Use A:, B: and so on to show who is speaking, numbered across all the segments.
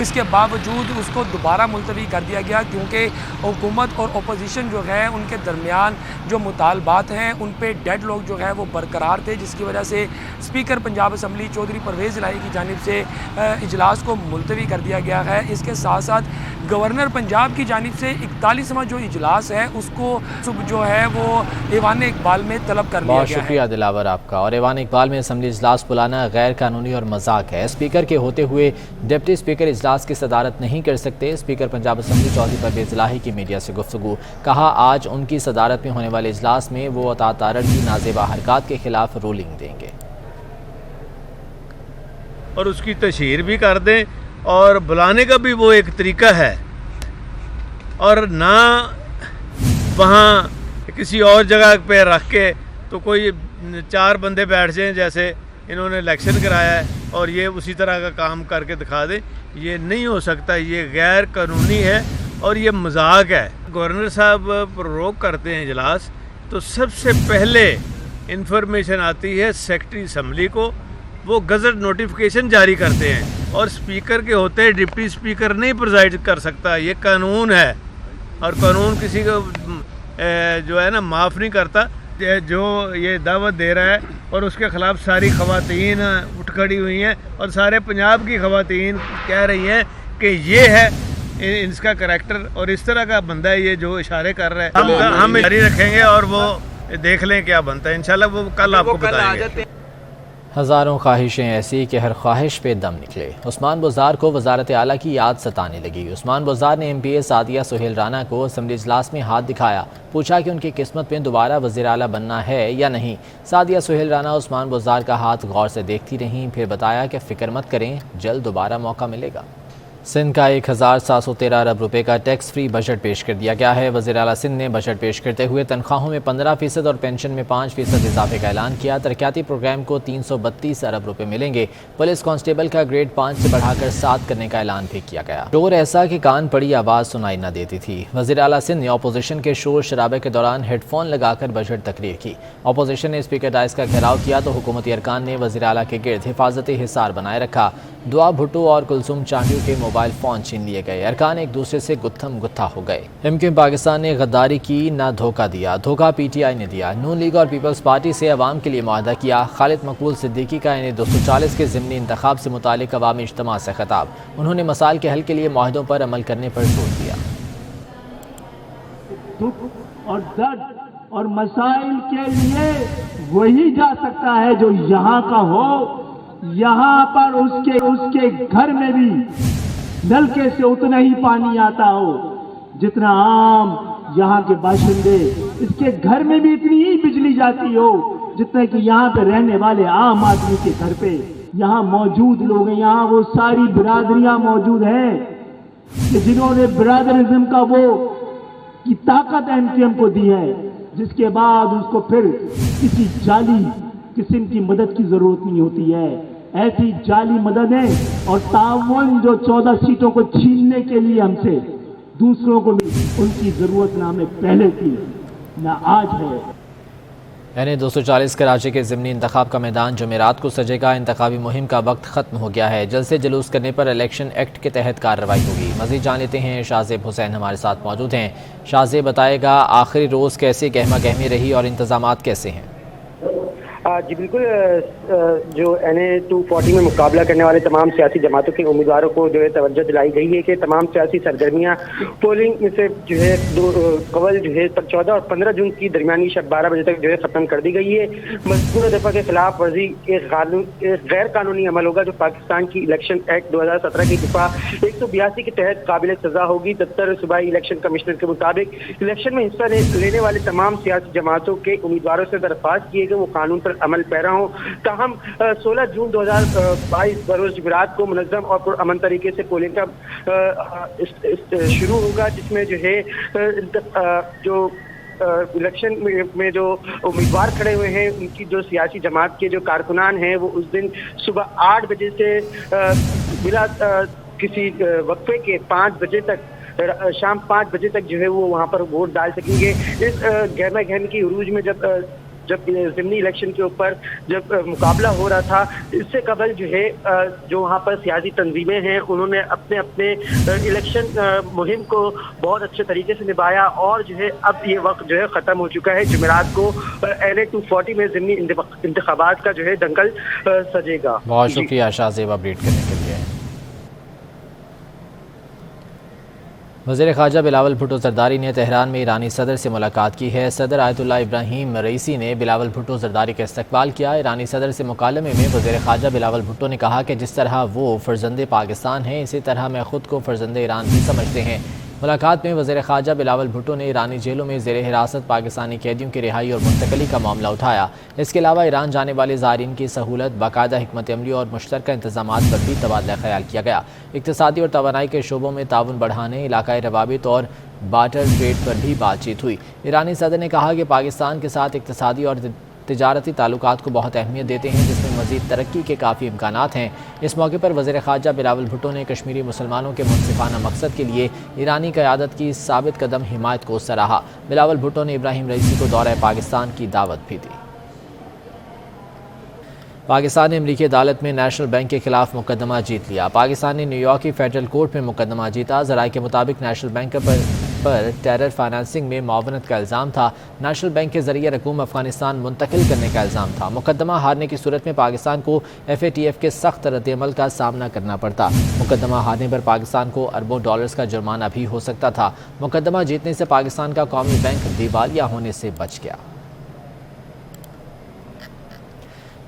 A: اس کے باوجود اس کو دوبارہ ملتوی کر دیا گیا، کیونکہ حکومت اور اپوزیشن جو ہے ان کے درمیان جو مطالبات ہیں ان پہ ڈیڈ لاک جو ہے وہ برقرار تھے، جس کی وجہ سے اسپیکر پنجاب اسمبلی چودھری پرویز الہی کی جانب سے اجلاس کو ملتوی کر دیا گیا ہے۔ اس کے ساتھ ساتھ گورنر پنجاب کی جانب سے 41واں جو اجلاس ہے اس کو صبح جو ہے وہ ایوان اقبال میں طلب کر لیا
B: بہت
A: گیا ہے۔
B: شکریہ دلاور آپ کا۔ اور ایوان اقبال میں اسمبلی اجلاس بلانا غیر قانونی اور مذاق ہے۔ اسپیکر کے ہوتے ہوئے ڈپٹی اسپیکر اجلاس کی صدارت نہیں کر سکتے۔ اسپیکر پنجاب اسمبلی چودھری پرویز الہی کی میڈیا سے گفتگو، کہا آج ان کی صدارت میں ہونے والے اجلاس میں وہ عطا تارڑ کی نازیبا حرکات کے خلاف رولنگ دیں گے
C: اور اس کی تشہیر بھی کر دیں، اور بلانے کا بھی وہ ایک طریقہ ہے، اور نہ وہاں کسی اور جگہ پہ رکھ کے تو کوئی 4 بندے بیٹھ جائیں جیسے انہوں نے الیکشن کرایا ہے اور یہ اسی طرح کا کام کر کے دکھا دیں۔ یہ نہیں ہو سکتا، یہ غیر قانونی ہے اور یہ مذاق ہے۔ گورنر صاحب پروک کرتے ہیں اجلاس تو سب سے پہلے انفارمیشن آتی ہے سیکرٹری اسمبلی کو، وہ گزٹ نوٹیفیکیشن جاری کرتے ہیں، اور اسپیکر کے ہوتے ڈپٹی اسپیکر نہیں پریزائڈ کر سکتا۔ یہ قانون ہے اور قانون کسی کو جو ہے نا معاف نہیں کرتا۔ جو یہ دعوت دے رہا ہے اور اس کے خلاف ساری خواتین اٹھ کھڑی ہوئی ہیں، اور سارے پنجاب کی خواتین کہہ رہی ہیں کہ یہ ہے اس کا کریکٹر، اور اس طرح کا بندہ ہے یہ جو اشارے کر رہا ہے۔ ہم جاری رکھیں گے اور وہ دیکھ لیں کیا بنتا ہے، انشاءاللہ وہ کل آپ کو بتائیں گے۔
B: ہزاروں خواہشیں ایسی کہ ہر خواہش پہ دم نکلے۔ عثمان بزدار کو وزارت اعلیٰ کی یاد ستانے لگی۔ عثمان بزدار نے MP سعدیہ سہیل رانا کو اسمبلی اجلاس میں ہاتھ دکھایا، پوچھا کہ ان کی قسمت میں دوبارہ وزیر اعلیٰ بننا ہے یا نہیں۔ سعدیہ سہیل رانا عثمان بزدار کا ہاتھ غور سے دیکھتی رہیں، پھر بتایا کہ فکر مت کریں، جلد دوبارہ موقع ملے گا۔ سندھ کا 1713 ارب روپے کا ٹیکس فری بجٹ پیش کر دیا گیا ہے۔ وزیر اعلیٰ سندھ نے بجٹ پیش کرتے ہوئے تنخواہوں میں 15% اور پینشن میں 5% اضافے کا اعلان کیا۔ ترقیاتی پروگرام کو 332 ارب روپے ملیں گے۔ پولیس کانسٹیبل کا گریڈ 5 سے بڑھا کر 7 کرنے کا اعلان بھی کیا گیا۔ شور ایسا کہ کان پڑی آواز سنائی نہ دیتی تھی۔ وزیر اعلیٰ سندھ نے اپوزیشن کے شور شرابے کے دوران ہیڈ فون لگا کر بجٹ تقریر کی۔ اپوزیشن نے اسپیکر ڈائس کا گھیراؤ کیا تو حکومتی ارکان نے وزیر اعلیٰ کے گرد حفاظتی حصار بنائے رکھا۔ دعا بھٹو اور کلثوم چانڈیو کے موبائل فون چھین لیے گئے۔ ارکان ایک دوسرے سے گتھم گتھا ہو گئے۔ MQ پاکستان نے غداری کی، نہ دھوکہ دیا، دھوکہ PTI نے دیا۔ نون لیگ اور پیپلز پارٹی سے عوام کے لیے معاہدہ کیا۔ خالد مقبول صدیقی کا NA-240 کے ضمنی انتخاب سے متعلق عوامی اجتماع سے خطاب۔ انہوں نے مسائل کے حل کے لیے معاہدوں پر عمل کرنے پر زور دیا۔
D: دکھ اور درد اور مسائل کے لیے وہی جا سکتا ہے جو یہاں کا ہو، یہاں پر اس کے گھر میں بھی نلکے سے اتنا ہی پانی آتا ہو جتنا عام یہاں کے باشندے، اس کے گھر میں بھی اتنی ہی بجلی جاتی ہو جتنا کہ یہاں پہ رہنے والے عام آدمی کے گھر پہ یہاں موجود لوگ ہیں۔ یہاں وہ ساری برادریاں موجود ہیں کہ جنہوں نے برادرزم کا وہ کی طاقت MQM کو دی ہے، جس کے بعد اس کو پھر کسی جعلی قسم کی مدد کی ضرورت نہیں ہوتی ہے۔ ایسی جعلی مددیں اور تعاون جو 14 سیٹوں کو چھیننے کے لیے ہم سے دوسروں کو ان کی ضرورت نہ ہمیں پہلے تھی نہ آج ہے۔
B: NA-240 کراچی کے ضمنی انتخاب کا میدان جمعرات کو سجے گا۔ انتخابی مہم کا وقت ختم ہو گیا ہے۔ جلسے جلوس کرنے پر الیکشن ایکٹ کے تحت کارروائی ہوگی۔ مزید جان لیتے ہیں، شاہزیب حسین ہمارے ساتھ موجود ہیں۔ شاہزیب بتائے گا آخری روز کیسے گہما گہمی رہی اور انتظامات کیسے ہیں؟
E: جی بالکل، جو NA-240 میں مقابلہ کرنے والے تمام سیاسی جماعتوں کے امیدواروں کو جو ہے توجہ دلائی گئی ہے کہ تمام سیاسی سرگرمیاں پولنگ میں سے جو ہے قبل جو ہے 14 اور 15 جون کی درمیانی شب 12 بجے تک جو ہے ختم کر دی گئی ہے۔ مذکورہ دفعہ کے خلاف ورزی ایک غیر قانونی عمل ہوگا جو پاکستان کی الیکشن ایکٹ 2017 کی دفعہ 182 کے تحت قابل سزا ہوگی۔ دفتر صوبائی الیکشن کمشنر کے مطابق الیکشن میں حصہ لینے والے تمام سیاسی جماعتوں کے امیدواروں سے درخواست کی ہے کہ وہ قانون پر عمل پیرا ہوں۔ تاہم 16 جون 2022 بروز جمعرات کو منظم اور پرامن طریقے سے پولنگ کا شروع ہوگا، جس میں جو ہے جو الیکشن میں جو امیدوار کھڑے ہوئے ہیں ان کی جو سیاسی جماعت کے جو کارکنان ہیں وہ اس دن صبح 8 بجے سے بلا کسی وقفے کے 5 بجے تک شام 5 بجے تک جو ہے وہ وہاں پر ووٹ ڈال سکیں گے۔ اس گہما گہمی کی عروج میں جب جب ضمنی الیکشن کے اوپر جب مقابلہ ہو رہا تھا، اس سے قبل جو ہے جو وہاں پر سیاسی تنظیمیں ہیں انہوں نے اپنے الیکشن مہم کو بہت اچھے طریقے سے نبھایا، اور جو ہے اب یہ وقت جو ہے ختم ہو چکا ہے۔ جمعرات کو NA 240 میں ضمنی انتخابات کا جو ہے دنگل سجے گا۔
B: بہت شکریہ شاہ زیب اپڈیٹ کرنے کے لیے۔ وزیر خارجہ بلاول بھٹو زرداری نے تہران میں ایرانی صدر سے ملاقات کی ہے۔ صدر آیت اللہ ابراہیم رئیسی نے بلاول بھٹو زرداری کا استقبال کیا۔ ایرانی صدر سے مکالمے میں وزیر خارجہ بلاول بھٹو نے کہا کہ جس طرح وہ فرزند پاکستان ہیں، اسی طرح میں خود کو فرزند ایران بھی سمجھتے ہیں۔ ملاقات میں وزیر خارجہ بلاول بھٹو نے ایرانی جیلوں میں زیر حراست پاکستانی قیدیوں کی رہائی اور منتقلی کا معاملہ اٹھایا۔ اس کے علاوہ ایران جانے والے زائرین کی سہولت، باقاعدہ حکمت عملی اور مشترکہ انتظامات پر بھی تبادلہ خیال کیا گیا۔ اقتصادی اور توانائی کے شعبوں میں تعاون بڑھانے، علاقائی روابط اور بارٹر ٹریڈ پر بھی بات چیت ہوئی۔ ایرانی صدر نے کہا کہ پاکستان کے ساتھ اقتصادی اور تجارتی تعلقات کو بہت اہمیت دیتے ہیں، جس میں مزید ترقی کے کافی امکانات ہیں۔ اس موقع پر وزیر خارجہ بلاول بھٹو نے کشمیری مسلمانوں کے منصفانہ مقصد کے لیے ایرانی قیادت کی ثابت قدم حمایت کو سراہا۔ بلاول بھٹو نے ابراہیم رئیسی کو دورہ پاکستان کی دعوت بھی دی۔ پاکستان نے امریکی عدالت میں نیشنل بینک کے خلاف مقدمہ جیت لیا۔ پاکستان نے نیو یارک کی فیڈرل کورٹ میں مقدمہ جیتا۔ ذرائع کے مطابق نیشنل بینک پر ٹیرر فائنانسنگ میں معاونت کا الزام تھا۔ نیشنل بینک کے ذریعے رقوم افغانستان منتقل کرنے کا الزام تھا۔ مقدمہ ہارنے کی صورت میں پاکستان کو FATF کے سخت رد عمل کا سامنا کرنا پڑتا۔ مقدمہ ہارنے پر پاکستان کو اربوں ڈالرز کا جرمانہ بھی ہو سکتا تھا۔ مقدمہ جیتنے سے پاکستان کا قومی بینک دیوالیہ ہونے سے بچ گیا۔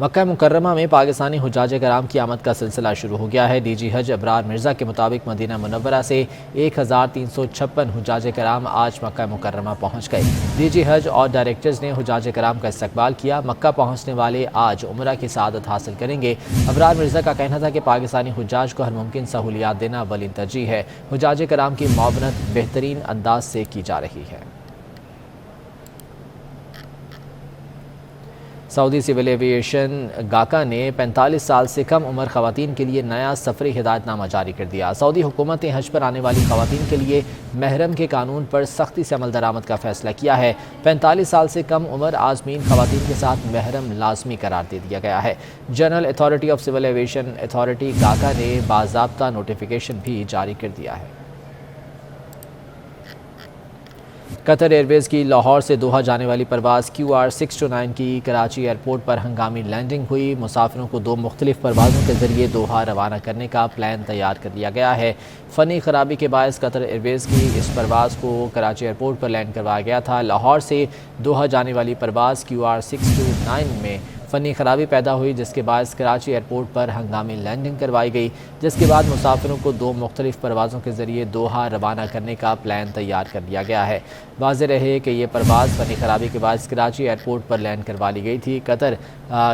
B: مکہ مکرمہ میں پاکستانی حجاج کرام کی آمد کا سلسلہ شروع ہو گیا ہے۔ DG حج ابرار مرزا کے مطابق مدینہ منورہ سے 1356 حجاج کرام آج مکہ مکرمہ پہنچ گئے۔ DG حج اور ڈائریکٹرز نے حجاج کرام کا استقبال کیا۔ مکہ پہنچنے والے آج عمرہ کی سعادت حاصل کریں گے۔ ابرار مرزا کا کہنا تھا کہ پاکستانی حجاج کو ہر ممکن سہولیات دینا اولین ترجیح ہے۔ حجاج کرام کی معاونت بہترین انداز سے کی جا رہی ہے۔ سعودی سول ایوییشن گاکا نے 45 سال سے کم عمر خواتین کے لیے نیا سفری ہدایت نامہ جاری کر دیا۔ سعودی حکومت نے حج پر آنے والی خواتین کے لیے محرم کے قانون پر سختی سے عمل درآمد کا فیصلہ کیا ہے۔ 45 سال سے کم عمر عازمین خواتین کے ساتھ محرم لازمی قرار دے دیا گیا ہے۔ General authority of civil aviation authority گاکا نے باضابطہ نوٹیفیکیشن بھی جاری کر دیا ہے۔ قطر ایئر ویز کی لاہور سے دوحہ جانے والی پرواز QR629 کی کراچی ایئرپورٹ پر ہنگامی لینڈنگ ہوئی۔ مسافروں کو 2 مختلف پروازوں کے ذریعے دوحہ روانہ کرنے کا پلان تیار کر لیا گیا ہے۔ فنی خرابی کے باعث قطر ایئر ویز کی اس پرواز کو کراچی ایئرپورٹ پر لینڈ کروایا گیا تھا۔ لاہور سے دوحہ جانے والی پرواز QR629 میں فنی خرابی پیدا ہوئی، جس کے باعث کراچی ایئرپورٹ پر ہنگامی لینڈنگ کروائی گئی، جس کے بعد مسافروں کو 2 مختلف پروازوں کے ذریعے دوحہ روانہ کرنے کا پلان تیار کر لیا گیا ہے۔ واضح رہے کہ یہ پرواز فنی خرابی کے باعث کراچی ایئرپورٹ پر لینڈ کروا لی گئی تھی۔ قطر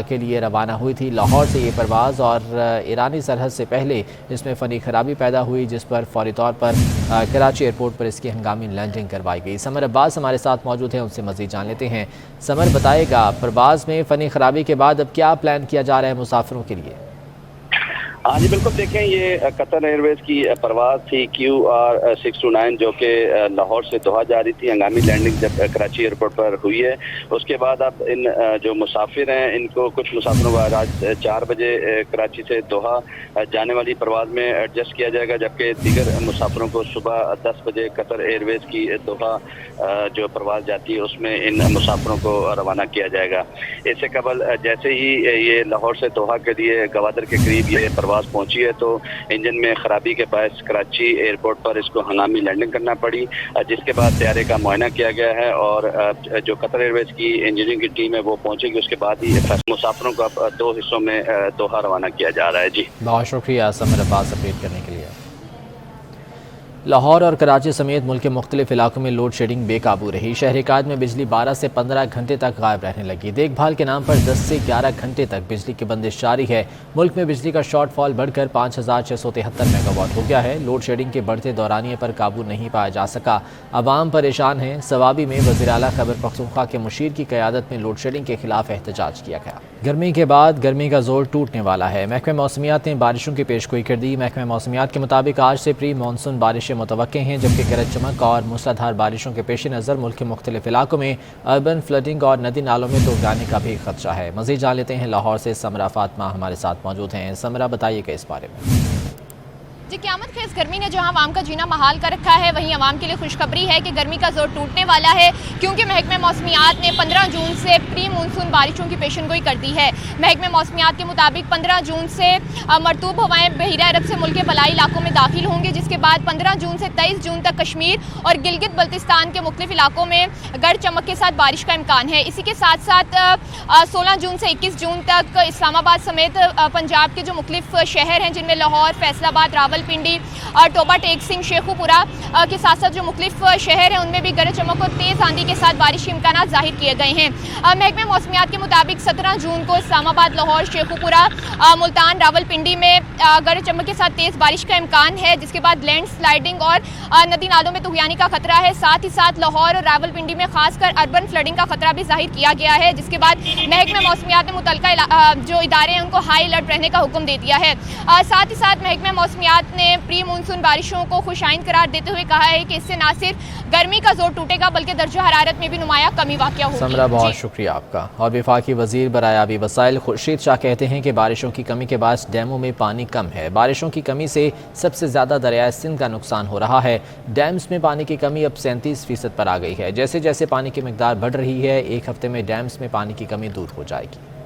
B: کے لیے روانہ ہوئی تھی لاہور سے یہ پرواز، اور ایرانی سرحد سے پہلے اس میں فنی خرابی پیدا ہوئی، جس پر فوری طور پر کراچی ایئرپورٹ پر اس کی ہنگامی لینڈنگ کروائی گئی۔ سمر عباس ہمارے ساتھ موجود ہیں، ان سے مزید جان لیتے ہیں۔ سمر، بتائے گا پرواز میں فنی خرابی کے بعد اب کیا پلان کیا جا رہا ہے مسافروں کے لیے؟
F: ہاں جی بالکل، دیکھیں یہ قطر ایئر ویز کی پرواز تھی QR629 جو کہ لاہور سے دوحہ جا رہی تھی۔ ہنگامی لینڈنگ جب کراچی ایئرپورٹ پر ہوئی ہے، اس کے بعد اب ان جو مسافر ہیں ان کو کچھ مسافروں کو رات 4 بجے کراچی سے دوحہ جانے والی پرواز میں ایڈجسٹ کیا جائے گا، جبکہ دیگر مسافروں کو صبح 10 بجے قطر ایئر ویز کی دوحہ جو پرواز جاتی ہے اس میں ان مسافروں کو روانہ کیا جائے گا۔ اس سے قبل جیسے ہی یہ لاہور سے دوحہ کے لیے گوادر کے قریب یہ پرواز پہنچی ہے تو انجن میں خرابی کے باعث کراچی ایئرپورٹ پر اس کو ہنگامی لینڈنگ کرنا پڑی، جس کے بعد طیارے کا معائنہ کیا گیا ہے، اور جو قطر ایئر ویز کی انجینئرنگ کی ٹیم ہے وہ پہنچے گی۔ اس کے بعد ہی مسافروں کو اب 2 حصوں میں دوحہ روانہ کیا جا رہا ہے۔ جی
B: بہت شکریہ سمر عباس اپڈیٹ کرنے کے لیے۔ لاہور اور کراچی سمیت ملک کے مختلف علاقوں میں لوڈ شیڈنگ بے قابو رہی۔ شہر قائد میں بجلی 12 سے 15 گھنٹے تک غائب رہنے لگی۔ دیکھ بھال کے نام پر 10 سے 11 گھنٹے تک بجلی کی بندش جاری ہے۔ ملک میں بجلی کا شارٹ فال بڑھ کر 5673 میگا واٹ ہو گیا ہے۔ لوڈ شیڈنگ کے بڑھتے دورانیے پر قابو نہیں پایا جا سکا، عوام پریشان ہیں۔ سوابی میں وزیر اعلیٰ خیبر پختونخوا کے مشیر کی قیادت میں لوڈ شیڈنگ کے خلاف احتجاج کیا گیا۔ گرمی کے بعد گرمی کا زور ٹوٹنے والا ہے۔ محکمہ موسمیات نے بارشوں کی پیش گوئی کر دی۔ محکمہ موسمیات کے مطابق آج سے پری مانسون بارشیں بارشیں متوقع ہیں، جبکہ گرج چمک اور موسلادھار بارشوں کے پیش نظر ملک کے مختلف علاقوں میں اربن فلڈنگ اور ندی نالوں میں ڈوب جانے کا بھی خدشہ ہے۔ مزید جان لیتے ہیں لاہور سے سمرہ فاطمہ ہمارے ساتھ موجود ہیں۔ سمرہ بتائیے کہ اس بارے میں۔
G: جی، قیامت خیز گرمی نے جہاں عوام کا جینا محال کر رکھا ہے، وہیں عوام کے لیے خوشخبری ہے کہ گرمی کا زور ٹوٹنے والا ہے، کیونکہ محکمہ موسمیات نے 15 جون سے پری مونسون بارشوں کی پیشن گوئی کر دی ہے۔ محکمہ موسمیات کے مطابق 15 جون سے مرطوب ہوائیں بحیرہ عرب سے ملک کے بالائی علاقوں میں داخل ہوں گی، جس کے بعد 15 جون سے 23 جون تک کشمیر اور گلگت بلتستان کے مختلف علاقوں میں گرج چمک کے ساتھ بارش کا امکان ہے۔ اسی کے ساتھ ساتھ 16 جون سے 21 جون تک اسلام آباد سمیت پنجاب کے جو مختلف شہر ہیں، جن میں لاہور، فیصل آباد، راول پنڈی اور ٹوبا ٹیک سنگھ، شیخو پورہ کے ساتھ ساتھ جو مختلف شہر ہیں، ان میں بھی گرج چمک اور تیز آندھی کے ساتھ بارش کے امکانات ظاہر کیے گئے ہیں۔ محکمہ موسمیات کے مطابق 17 جون کو اسلام آباد، لاہور، شیخو پورہ، ملتان، راول پنڈی میں گرج چمک کے ساتھ تیز بارش کا امکان ہے، جس کے بعد لینڈ سلائیڈنگ اور ندی نالوں میں طغیانی کا خطرہ ہے۔ ساتھ ہی ساتھ لاہور اور راول پنڈی میں خاص کر اربن فلڈنگ کا خطرہ بھی ظاہر کیا گیا ہے، جس کے بعد محکمہ موسمیات نے متعلقہ جو ادارے ہیں ان کو ہائی الرٹ رہنے کا حکم دے دیا ہے۔ ساتھ ہی ساتھ محکمہ موسمیات نے پری مونسون بارشوں کو خوش آئند قرار دیتے ہوئے کہا ہے کہ اس سے نہ صرف گرمی کا زور ٹوٹے گا بلکہ درجہ حرارت میں بھی نمایاں کمی واقع ہوگی۔
B: سمرہ، بہت شکریہ آپ کا۔ اور وفاقی وزیر برائے آبی وسائل خورشید شاہ کہتے ہیں کہ بارشوں کی کمی کے باعث ڈیموں میں پانی کم ہے۔ بارشوں کی کمی سے سب سے زیادہ دریائے سندھ کا نقصان ہو رہا ہے۔ ڈیمز میں پانی کی کمی اب 37% پر آ گئی ہے۔ جیسے جیسے پانی کی مقدار بڑھ رہی ہے، ایک ہفتے میں ڈیمز میں پانی کی کمی دور ہو جائے گی۔